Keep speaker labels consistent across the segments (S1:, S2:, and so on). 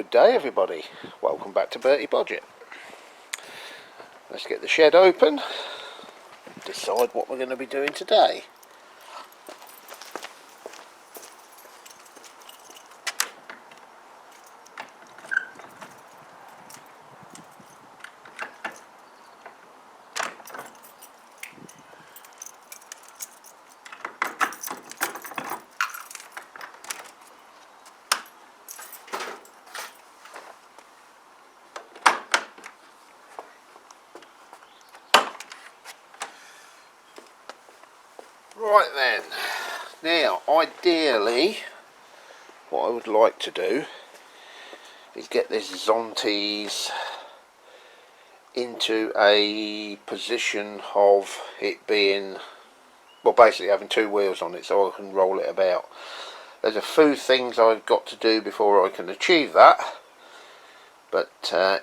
S1: Good day everybody, welcome back to Bertie Budget. Let's get the shed open, decide what we're going to be doing today. Right then, now ideally what I would like to do is get this Zontes into a position of it being, well, basically having two wheels on it so I can roll it about. There's a few things I've got to do before I can achieve that, but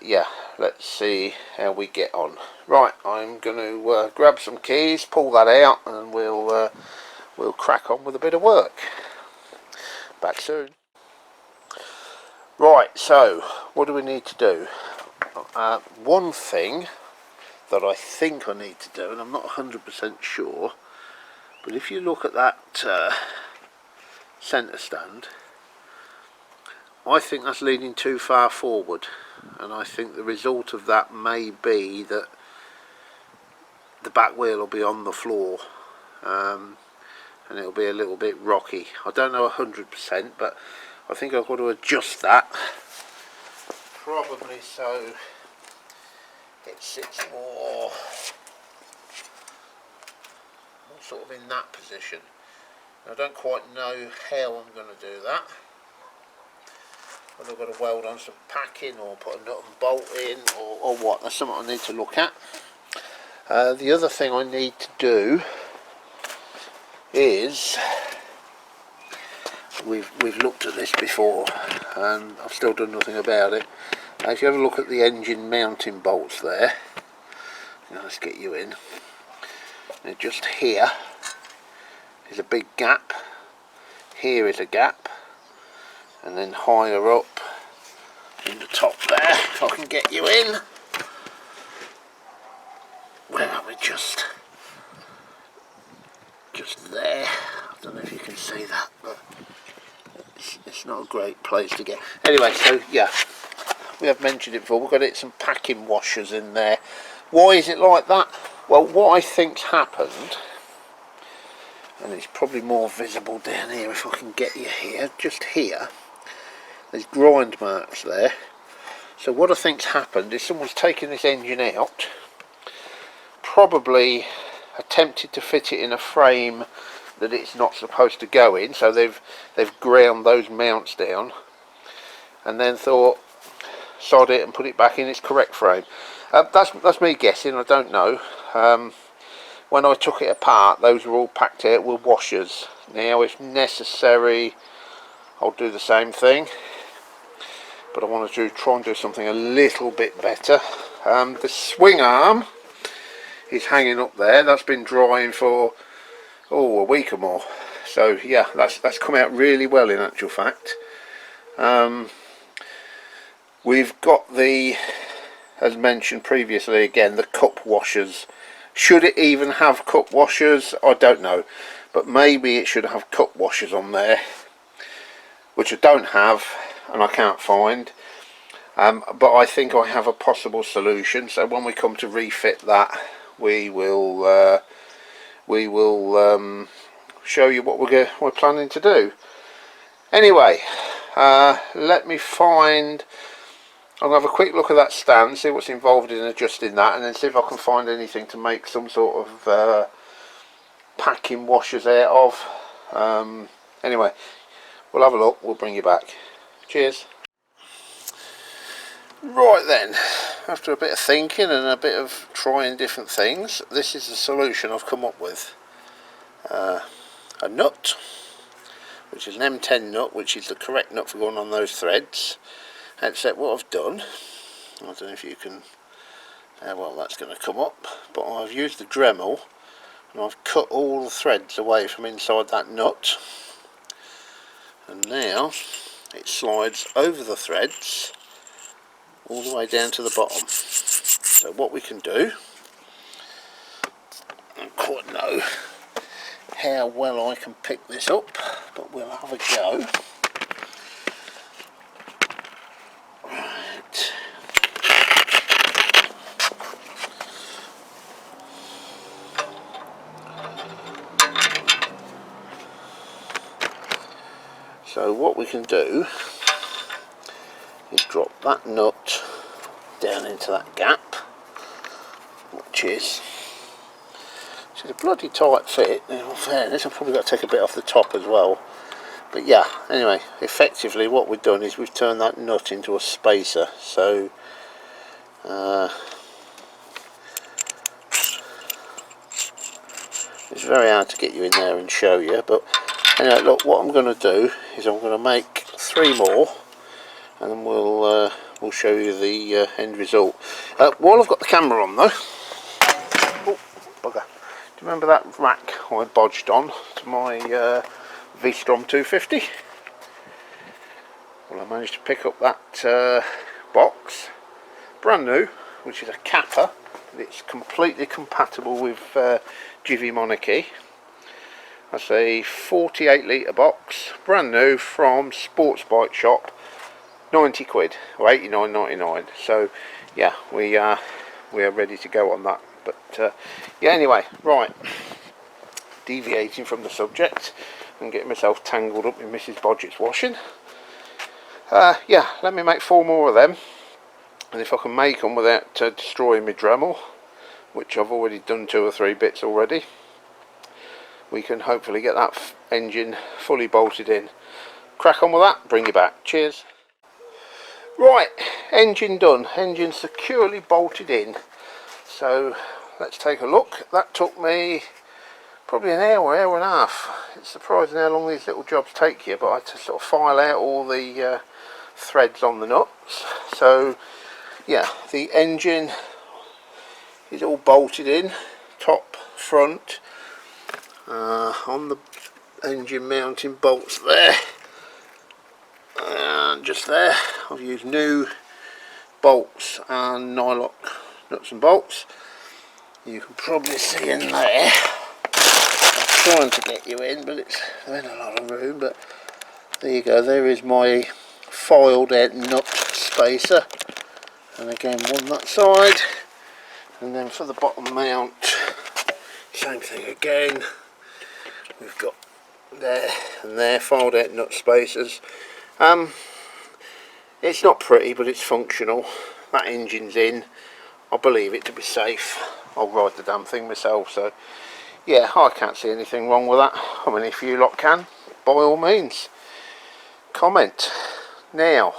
S1: yeah, let's see how we get on. Right, I'm going to grab some keys, pull that out, and we'll crack on with a bit of work. Back soon. Right, so what do we need to do? One thing that I think I need to do, and I'm not 100% sure, but if you look at that centre stand, I think that's leaning too far forward, and I think the result of that may be that the back wheel will be on the floor, and it'll be a little bit rocky. I don't know 100%, but I think I've got to adjust that, probably so it sits more sort of in that position. I don't quite know how I'm going to do that. Whether I've got to weld on some packing or put a nut and bolt in or what. That's something I need to look at. The other thing I need to do is, we've looked at this before and I've still done nothing about it. If you have a look at the engine mounting bolts there, let's get you in. Now just here is a big gap, here is a gap, and then higher up in the top there, if I can get you in. Where are we? Just there. I don't know if you can see that, but it's not a great place to get. Anyway, so yeah, we have mentioned it before, we've got some packing washers in there. Why is it like that? Well, what I think's happened, and it's probably more visible down here if I can get you here, just here, there's grind marks there. So what I think's happened is someone's taken this engine out, probably attempted to fit it in a frame that it's not supposed to go in, so they've ground those mounts down and then thought, sod it and put it back in its correct frame. That's me guessing, I don't know. When I took it apart, those were all packed out with washers. Now if necessary I'll do the same thing, but I want to try and do something a little bit better. The swing arm is hanging up there. That's been drying for a week or more, so yeah, that's come out really well in actual fact. We've got the, as mentioned previously again, the cup washers. Should it even have cup washers? I don't know, but maybe it should have cup washers on there, which I don't have and I can't find. But I think I have a possible solution, so when we come to refit that, we will show you what we're planning to do. Anyway, let me find, I'll have a quick look at that stand, see what's involved in adjusting that, and then see if I can find anything to make some sort of packing washers out of. Anyway, we'll have a look, we'll bring you back. Cheers. Right then, after a bit of thinking and a bit of trying different things, this is the solution I've come up with. A nut, which is an M10 nut, which is the correct nut for going on those threads, except what I've done, I don't know if you can, well, that's going to come up, but I've used the Dremel and I've cut all the threads away from inside that nut, and now it slides over the threads all the way down to the bottom. So what we can do, I don't quite know how well I can pick this up, but we'll have a go. Right. So what we can do is drop that nut down into that gap, which is a bloody tight fit. In all fairness, I've probably got to take a bit off the top as well. But yeah, anyway, effectively what we've done is we've turned that nut into a spacer. So it's very hard to get you in there and show you, but anyway, look, what I'm going to do is I'm going to make 3 more, and then we'll show you the end result. While I've got the camera on though, oh bugger, do you remember that rack I bodged on to my V-Strom 250? Well, I managed to pick up that box, brand new, which is a capper. It's completely compatible with Jivy Monarchy. That's a 48 litre box, brand new from Sports Bike Shop, 90 quid or 89.99. So yeah, we are ready to go on that. But yeah, anyway, right, deviating from the subject and getting myself tangled up in Mrs. Bodgett's washing. Yeah, let me make 4 more of them, and if I can make them without destroying my Dremel, which I've already done 2 or 3 bits already, we can hopefully get that engine fully bolted in. Crack on with that, bring you back. Cheers. Right, engine done, engine securely bolted in. So let's take a look. That took me probably an hour and a half. It's surprising how long these little jobs take you, but I had to sort of file out all the threads on the nuts. So yeah, the engine is all bolted in, top, front, on the engine mounting bolts there, and just there I've used new bolts and nylock nuts and bolts. You can probably see in there, I'm trying to get you in, but there ain't a lot of room, but there you go, there is my filed out nut spacer, and again one that side, and then for the bottom mount, same thing again. We've got there and there filed out nut spacers. It's not pretty, but it's functional. That engine's in. I believe it to be safe. I'll ride the damn thing myself, so yeah, I can't see anything wrong with that. I mean, if you lot can, by all means, comment. Now,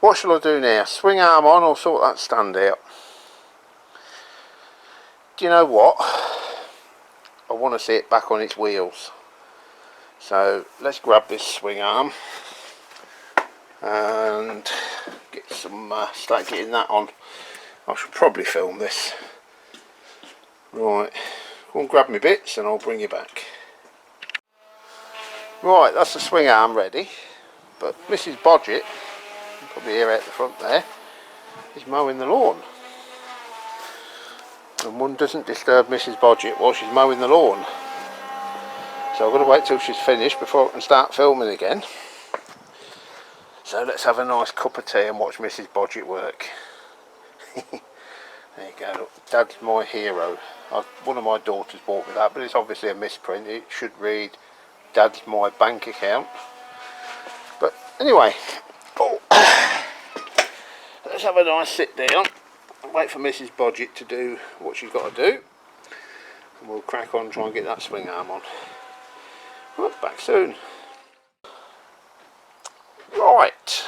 S1: what shall I do now? Swing arm on or sort that stand out? Do you know what? I want to see it back on its wheels. So let's grab this swing arm and get some start getting that on. I should probably film this. Right, go and grab my bits and I'll bring you back. Right, that's the swing arm ready, but Mrs. Bodgett, you can probably hear out the front there, is mowing the lawn. And one doesn't disturb Mrs. Bodgett while she's mowing the lawn. So I've got to wait till she's finished before I can start filming again. So let's have a nice cup of tea and watch Mrs. Bodgett work. There you go, look, Dad's my hero. One of my daughters bought me that, but it's obviously a misprint. It should read Dad's my bank account. But anyway, let's have a nice sit down. Wait for Mrs. Bodgett to do what she's got to do, and we'll crack on and try and get that swing arm on. Right, back soon. Right,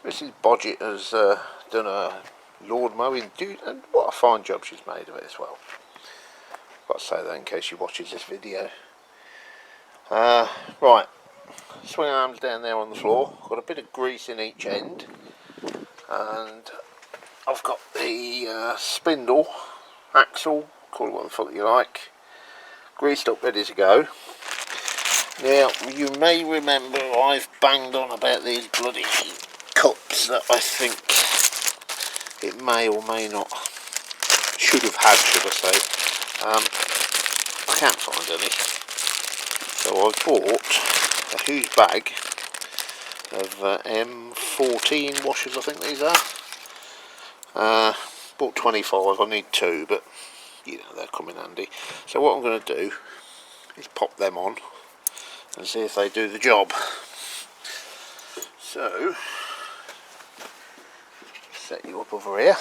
S1: Mrs. Bodgett has done a lawn mowing dude, and what a fine job she's made of it as well. I've got to say that in case she watches this video. Right, swing arms down there on the floor. Got a bit of grease in each end, and I've got the spindle, axle, call it what the fuck you like, greased up, ready to go. Now, you may remember I've banged on about these bloody cups that I think it may or may not, should have had, should I say. I can't find any. So I've bought a huge bag of M14 washers, I think these are. Bought 25, I need 2, but you know, they'll come in handy. So what I'm going to do is pop them on and see if they do the job. So, set you up over here.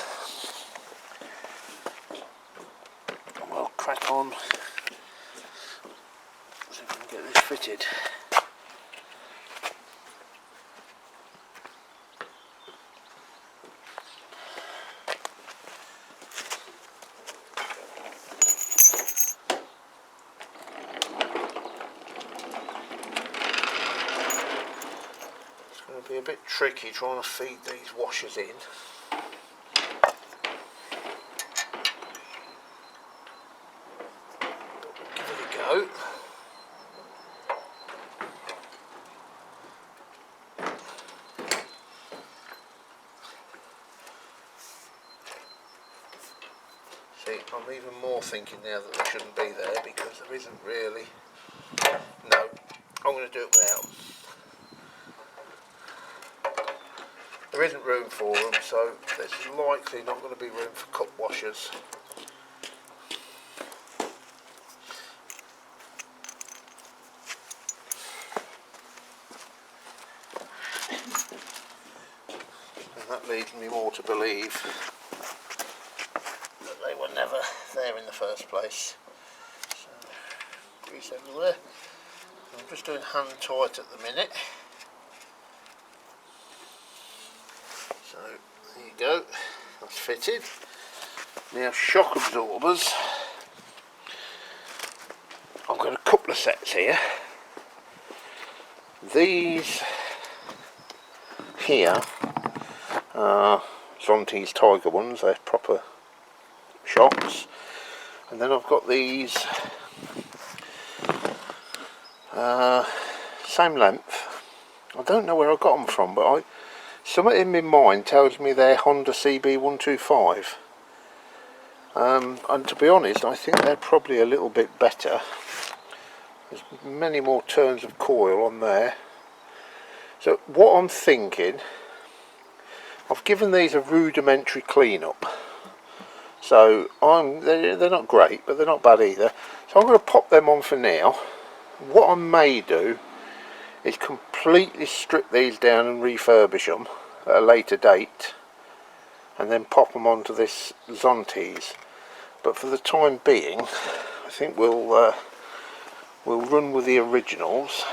S1: And we'll crack on. See if we can get this fitted. Be a bit tricky trying to feed these washers in. Give it a go. See, I'm even more thinking now that they shouldn't be there because there isn't really. No, I'm going to do it without. There isn't room for them, so there's likely not going to be room for cup washers. And that leads me more to believe that they were never there in the first place. So, grease everywhere. I'm just doing hand tight at the minute. So there you go, that's fitted. Now shock absorbers, I've got a couple of sets here. These here are Zontes Tiger ones, they're proper shocks. And then I've got these same length. I don't know where I got them from, but something in my mind tells me they're Honda CB125, and to be honest I think they're probably a little bit better. There's many more turns of coil on there. So what I'm thinking, I've given these a rudimentary clean up, so they're not great but they're not bad either, so I'm going to pop them on for now. What I may do is completely strip these down and refurbish them at a later date and then pop them onto this Zontes, but for the time being I think we'll run with the originals.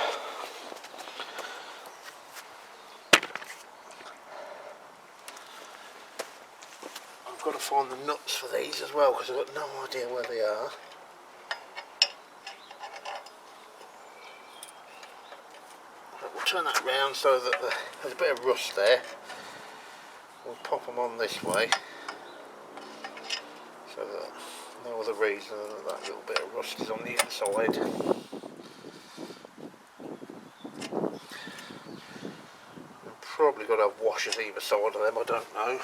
S1: I've got to find the nuts for these as well because I've got no idea where they are. We'll turn that round so that there's a bit of rust there. We'll pop them on this way so that no other reason than that little bit of rust is on the inside. We've probably got to have washers either side of them, I don't know.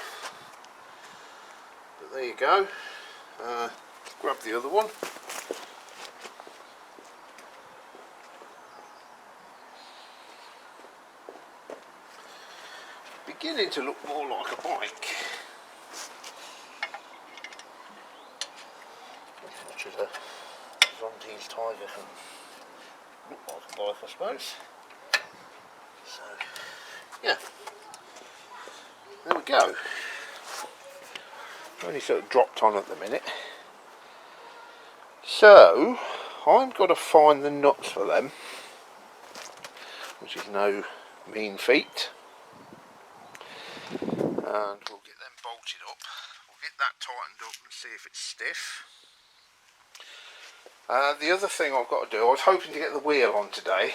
S1: But there you go. Grab the other one. Beginning to look more like a bike, which is a Zontes Tiger can look like a bike, I suppose. So yeah, there we go. Only sort of dropped on at the minute, so I've got to find the nuts for them, which is no mean feat. And we'll get them bolted up, we'll get that tightened up and see if it's stiff. The other thing I've got to do, I was hoping to get the wheel on today,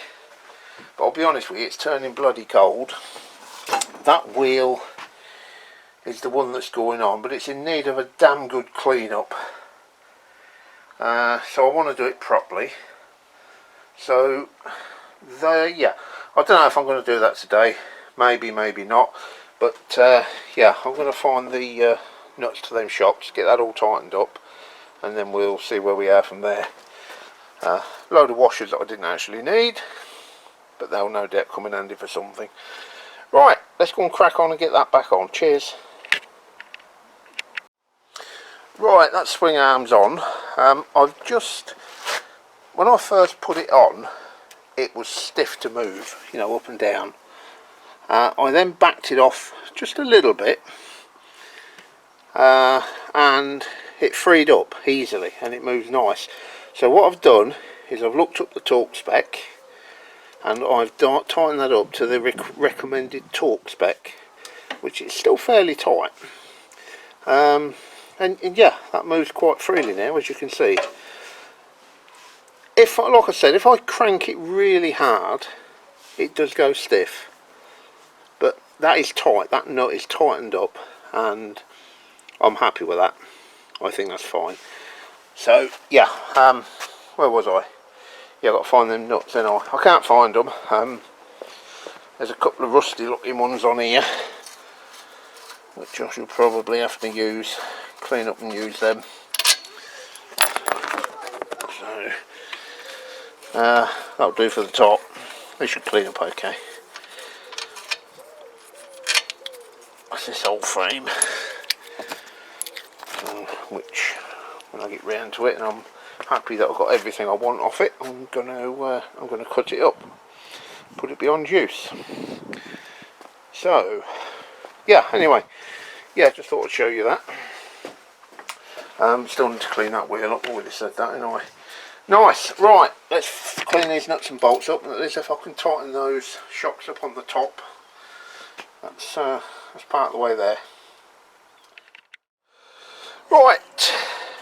S1: but I'll be honest with you, it's turning bloody cold. That wheel is the one that's going on, but it's in need of a damn good clean up. So I want to do it properly. So yeah, I don't know if I'm going to do that today. Maybe, maybe not. But yeah, I'm going to find the nuts to them shocks, get that all tightened up, and then we'll see where we are from there. Load of washers that I didn't actually need, but they'll no doubt come in handy for something. Right, let's go and crack on and get that back on. Cheers. Right, that swing arm's on. I've just, when I first put it on, it was stiff to move, you know, up and down. I then backed it off just a little bit, and it freed up easily and it moves nice. So what I've done is I've looked up the torque spec and I've tightened that up to the recommended torque spec, which is still fairly tight. And yeah, that moves quite freely now, as you can see. If, like I said, if I crank it really hard, it does go stiff. But that is tight, that nut is tightened up, and I'm happy with that. I think that's fine. So yeah, where was I? Yeah, I've got to find them nuts, and I can't find them. There's a couple of rusty looking ones on here, which I shall probably have to use, clean up and use them. So that'll do for the top. They should clean up okay. That's this old frame, which when I get round to it and I'm happy that I've got everything I want off it, I'm gonna cut it up, put it beyond use. So yeah, anyway, yeah, just thought I'd show you that. Still need to clean that wheel up. Already said that anyway. Nice. Right, let's clean these nuts and bolts up, and at least if I can tighten those shocks up on the top, that's part of the way there. Right,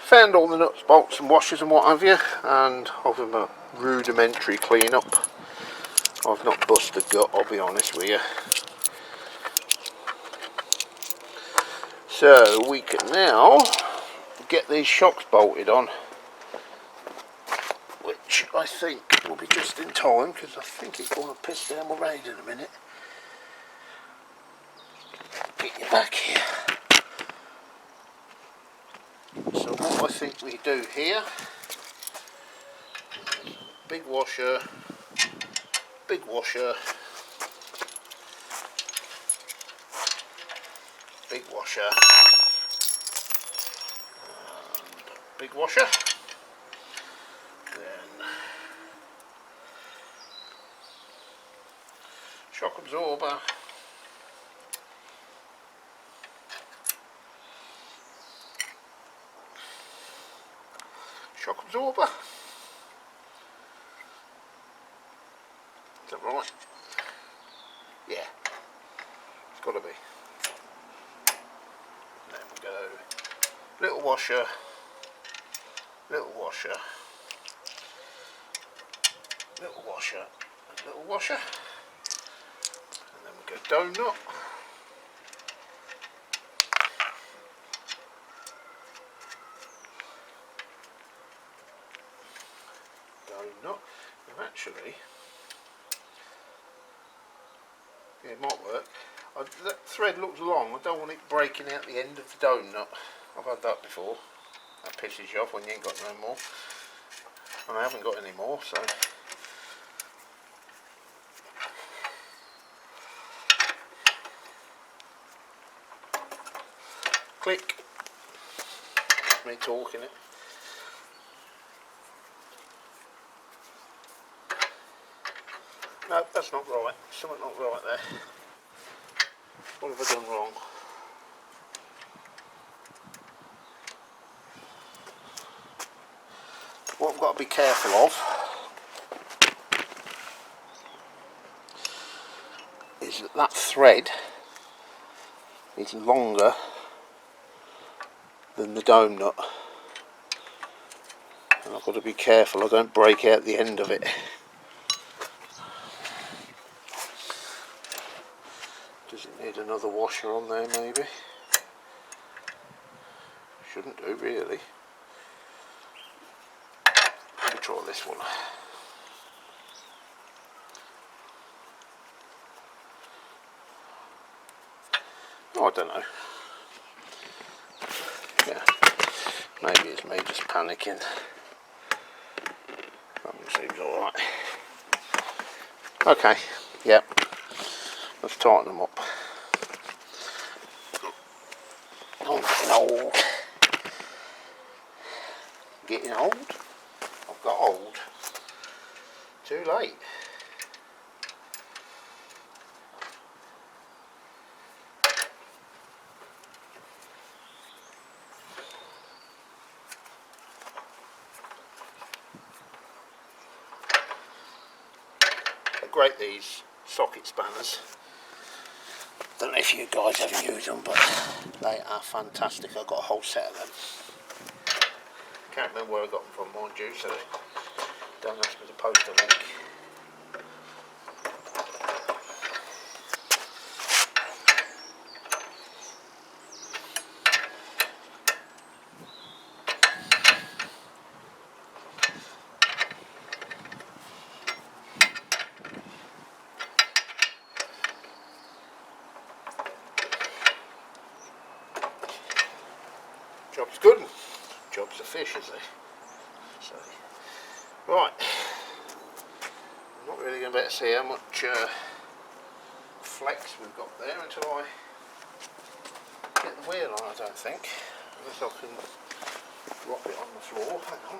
S1: found all the nuts, bolts and washers and what have you, and I've done a rudimentary clean up. I've not busted gut, I'll be honest with you. So we can now get these shocks bolted on, which I think will be just in time, because I think it's going to piss down my rain in a minute. Get you back here. So what I think we do here, big washer, big washer, big washer, and big washer, then shock absorber, shock absorber. Is that right? Yeah, it's got to be. Then we go little washer, little washer, little washer, and little washer, and then we go donut. Donut. And actually, yeah, it might work. That thread looks long. I don't want it breaking out the end of the donut. I've had that before. That pisses you off when you ain't got no more. And I haven't got any more, so. Click. That's me talking it. No, that's not right. Something not right there. What have I done wrong? What I've got to be careful of is that thread is longer than the donut, and I've got to be careful I don't break out the end of it. Does it need another washer on there maybe? Shouldn't do really. Let me try this one. I don't know. Yeah, maybe it's me just panicking. That seems alright. Okay, yep. Let's tighten them up. I'm getting old. Getting old? I've got old. Too late. They're great, these socket spanners. Don't know if you guys ever use them, but they are fantastic. I've got a whole set of them. Can't remember where I got them from, mind you, so don't ask me to post a link. Job's good. Job's a fish, is it? So, right. I'm not really going to be able to see how much flex we've got there until I get the wheel on, I don't think. Unless I can drop it on the floor. Hang on.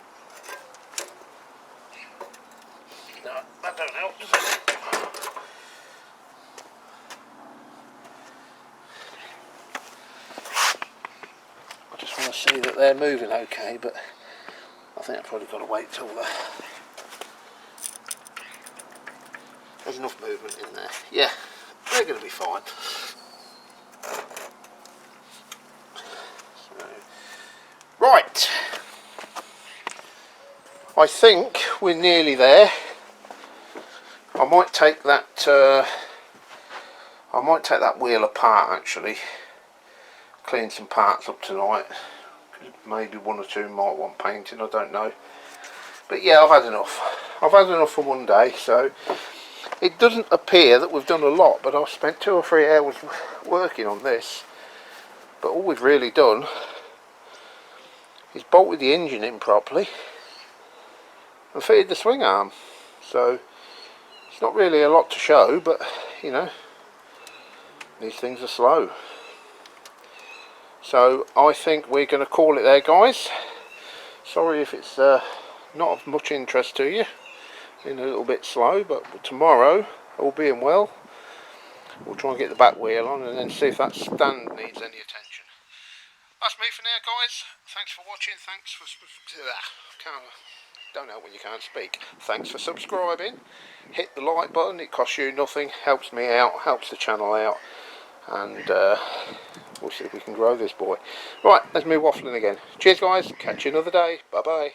S1: No, that don't help, does it? I just want to see that they're moving okay, but I think I've probably got to wait till there's enough movement in there. Yeah, they're going to be fine. So, right, I think we're nearly there. I might take that wheel apart actually, clean some parts up tonight. Maybe one or two might want painting, I don't know. But yeah, I've had enough. I've had enough for one day, so it doesn't appear that we've done a lot, but I've spent 2 or 3 hours working on this. But all we've really done is bolted the engine in properly and fitted the swing arm. So it's not really a lot to show, but you know, these things are slow. So I think we're going to call it there, guys. Sorry if it's not of much interest to you, been a little bit slow, but tomorrow, all being well, we'll try and get the back wheel on and then see if that stand needs any attention. That's me for now, guys. Thanks for watching. Thanks for don't know when you can't speak. Thanks for subscribing. Hit the like button. It costs you nothing. Helps me out. Helps the channel out. And we'll see if we can grow this boy. Right, there's me waffling again. Cheers, guys. Catch you another day. Bye bye.